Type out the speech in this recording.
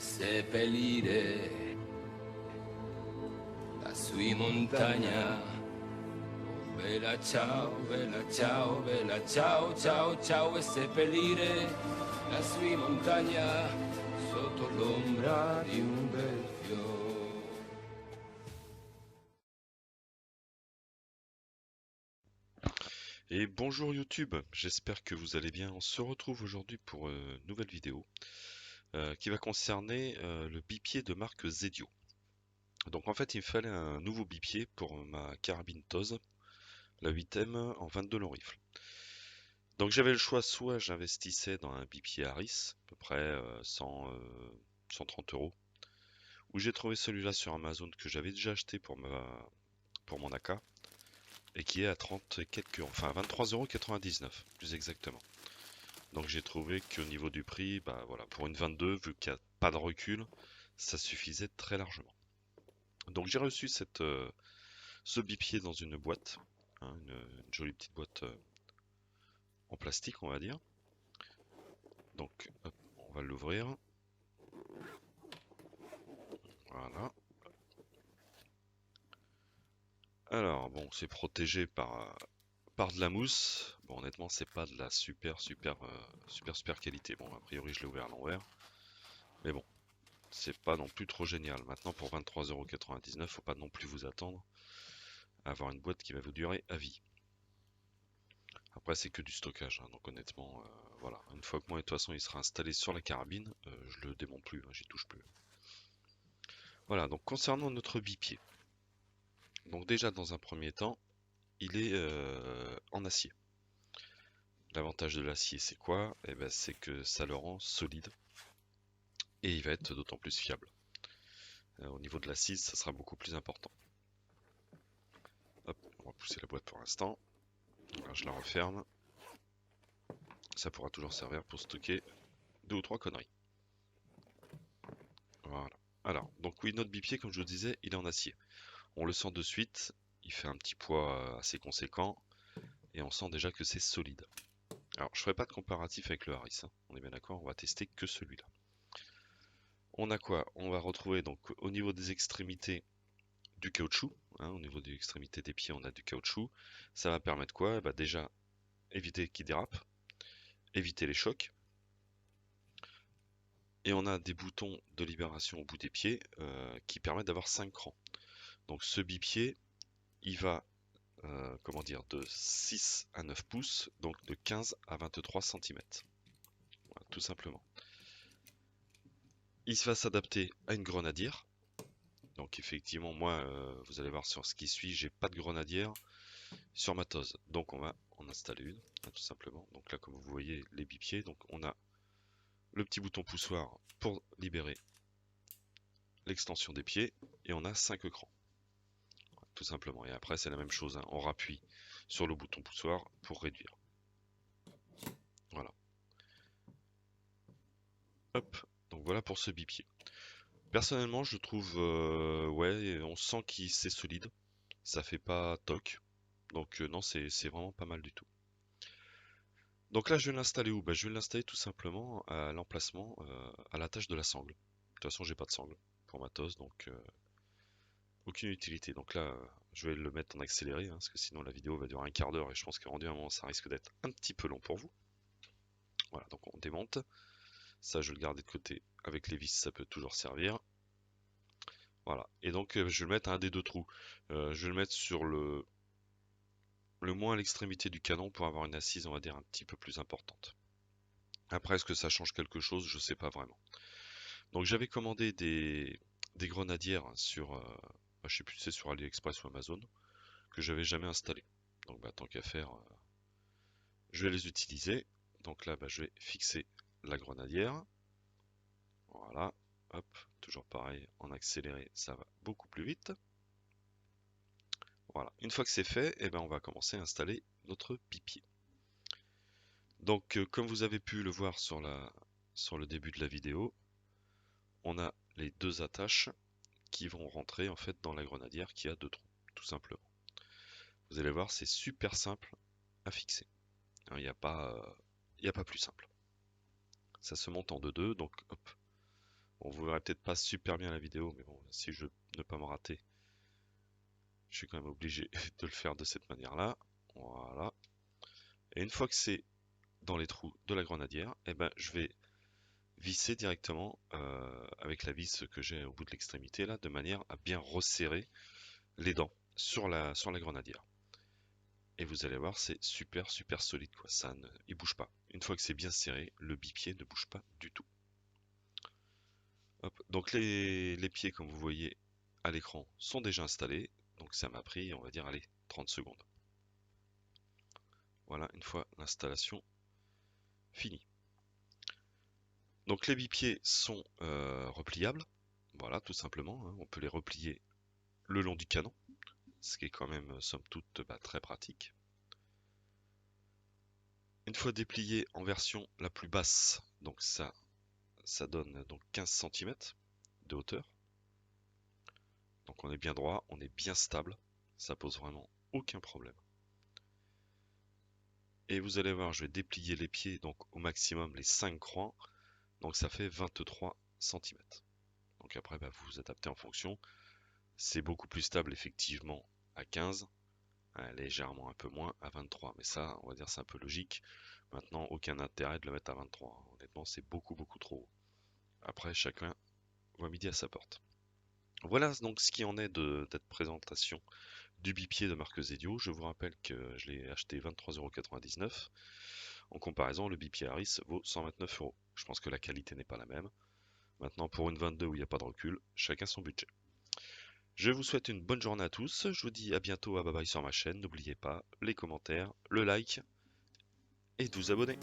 seppellire la sua montagna. Oh, bella ciao, bella ciao, bella ciao, ciao, ciao, e seppellire la sua montagna sotto l'ombra di un bel fiore. Et bonjour YouTube, j'espère que vous allez bien. On se retrouve aujourd'hui pour une nouvelle vidéo qui va concerner le bipied de marque Zedio. Donc en fait il me fallait un nouveau bipied pour ma carabine Toz, la 8ème en 22 long rifle. Donc j'avais le choix, soit j'investissais dans un bipied Harris, à peu près 130 euros, ou j'ai trouvé celui-là sur Amazon que j'avais déjà acheté pour mon AK, et qui est à 30 et quelques, enfin 23,99 € plus exactement. Donc j'ai trouvé qu'au niveau du prix, bah voilà, pour une 22, vu qu'il n'y a pas de recul, ça suffisait très largement. Donc j'ai reçu ce bipied dans une boîte, hein, une jolie petite boîte en plastique, on va dire. Donc hop, on va l'ouvrir. Voilà. Alors bon, c'est protégé par de la mousse. Bon, honnêtement, c'est pas de la super qualité. Bon, a priori, je l'ai ouvert à l'envers. Mais bon, c'est pas non plus trop génial. Maintenant, pour 23,99 €, faut pas non plus vous attendre à avoir une boîte qui va vous durer à vie. Après, c'est que du stockage, hein, donc honnêtement, voilà. Une fois que moi, de toute façon, il sera installé sur la carabine, je le démonte plus, hein, j'y touche plus. Voilà, donc concernant notre bipied. Donc déjà, dans un premier temps, il est en acier. L'avantage de l'acier, c'est quoi? Eh ben, c'est que ça le rend solide et il va être d'autant plus fiable. Au niveau de l'assise, ça sera beaucoup plus important. Hop, on va pousser la boîte pour l'instant. Alors, je la referme. Ça pourra toujours servir pour stocker 2 ou 3 conneries. Voilà. Alors, donc oui, notre bipied, comme je vous disais, il est en acier. On le sent de suite, il fait un petit poids assez conséquent, et on sent déjà que c'est solide. Alors, je ferai pas de comparatif avec le Harris, hein. On est bien d'accord, on va tester que celui-là. On a quoi? On va retrouver donc au niveau des extrémités du caoutchouc, hein, au niveau des extrémités des pieds, on a du caoutchouc. Ça va permettre quoi? Bah déjà, éviter qu'il dérape, éviter les chocs. Et on a des boutons de libération au bout des pieds qui permettent d'avoir 5 crans. Donc ce bipied, il va comment dire, de 6 à 9 pouces, donc de 15 à 23 cm. Voilà, tout simplement. Il va s'adapter à une grenadière. Donc effectivement, moi, vous allez voir sur ce qui suit, j'ai pas de grenadière sur ma Toz. Donc on va en installer une, hein, tout simplement. Donc là, comme vous voyez, les bipieds, donc on a le petit bouton poussoir pour libérer l'extension des pieds, et on a 5 crans. Tout simplement. Et après, c'est la même chose, hein. On rappuie sur le bouton poussoir pour réduire. Voilà. Hop. Donc voilà pour ce bipied. Personnellement, je trouve, ouais, on sent qu'il c'est solide. Ça fait pas toc. Donc non, c'est vraiment pas mal du tout. Donc là, je vais l'installer où? Bah, je vais l'installer tout simplement à l'emplacement, à l'attache de la sangle. De toute façon, j'ai pas de sangle pour ma Toz, donc aucune utilité. Donc là, je vais le mettre en accéléré, hein, parce que sinon la vidéo va durer un quart d'heure et je pense que rendu à un moment, ça risque d'être un petit peu long pour vous. Voilà, donc on démonte. Ça, je vais le garder de côté. Avec les vis, ça peut toujours servir. Voilà. Et donc, je vais le mettre à un des deux trous. Je vais le mettre sur le moins à l'extrémité du canon pour avoir une assise, on va dire, un petit peu plus importante. Après, est-ce que ça change quelque chose? Je sais pas vraiment. Donc, j'avais commandé des grenadières sur, je sais plus si c'est sur AliExpress ou Amazon, que j'avais jamais installées. Donc, bah, tant qu'à faire, je vais les utiliser. Donc là, bah, je vais fixer la grenadière. Voilà, hop, toujours pareil, en accéléré, ça va beaucoup plus vite. Voilà, une fois que c'est fait, eh ben, on va commencer à installer notre bipied. Donc, comme vous avez pu le voir sur le début de la vidéo, on a les deux attaches qui vont rentrer en fait dans la grenadière qui a deux trous, tout simplement. Vous allez voir, c'est super simple à fixer. Il n'y a pas plus simple. Ça se monte en 2-2, donc hop. Bon, vous verrez peut-être pas super bien la vidéo, mais bon, si je veux ne pas me rater, je suis quand même obligé de le faire de cette manière-là. Voilà. Et une fois que c'est dans les trous de la grenadière, eh ben, je vais visser directement avec la vis que j'ai au bout de l'extrémité là, de manière à bien resserrer les dents sur la grenadière. Et vous allez voir, c'est super solide quoi. Il bouge pas. Une fois que c'est bien serré, le bipied ne bouge pas du tout. Hop. Donc les pieds, comme vous voyez à l'écran, sont déjà installés. Donc ça m'a pris, on va dire, allez, 30 secondes. Voilà, une fois l'installation finie. Donc les bipieds sont repliables. Voilà, tout simplement, hein. On peut les replier le long du canon, ce qui est quand même, somme toute, très pratique. Une fois déplié en version la plus basse, donc ça donne donc 15 cm de hauteur. Donc on est bien droit, on est bien stable, ça pose vraiment aucun problème. Et vous allez voir, je vais déplier les pieds donc au maximum les 5 crans, donc ça fait 23 cm. Donc après vous vous adaptez en fonction. C'est beaucoup plus stable effectivement à 15, légèrement un peu moins à 23, mais ça on va dire c'est un peu logique. Maintenant aucun intérêt de le mettre à 23, honnêtement c'est beaucoup trop haut. Après chacun voit midi à sa porte. Voilà donc ce qui en est de cette présentation du bipied de marque Zedio. Je vous rappelle que je l'ai acheté 23,99 €. En comparaison, le bipied Harris vaut 129 €. Je pense que la qualité n'est pas la même. Maintenant, pour une 22 où il n'y a pas de recul, chacun son budget. Je vous souhaite une bonne journée à tous. Je vous dis à bientôt, à bye bye sur ma chaîne. N'oubliez pas les commentaires, le like et de vous abonner.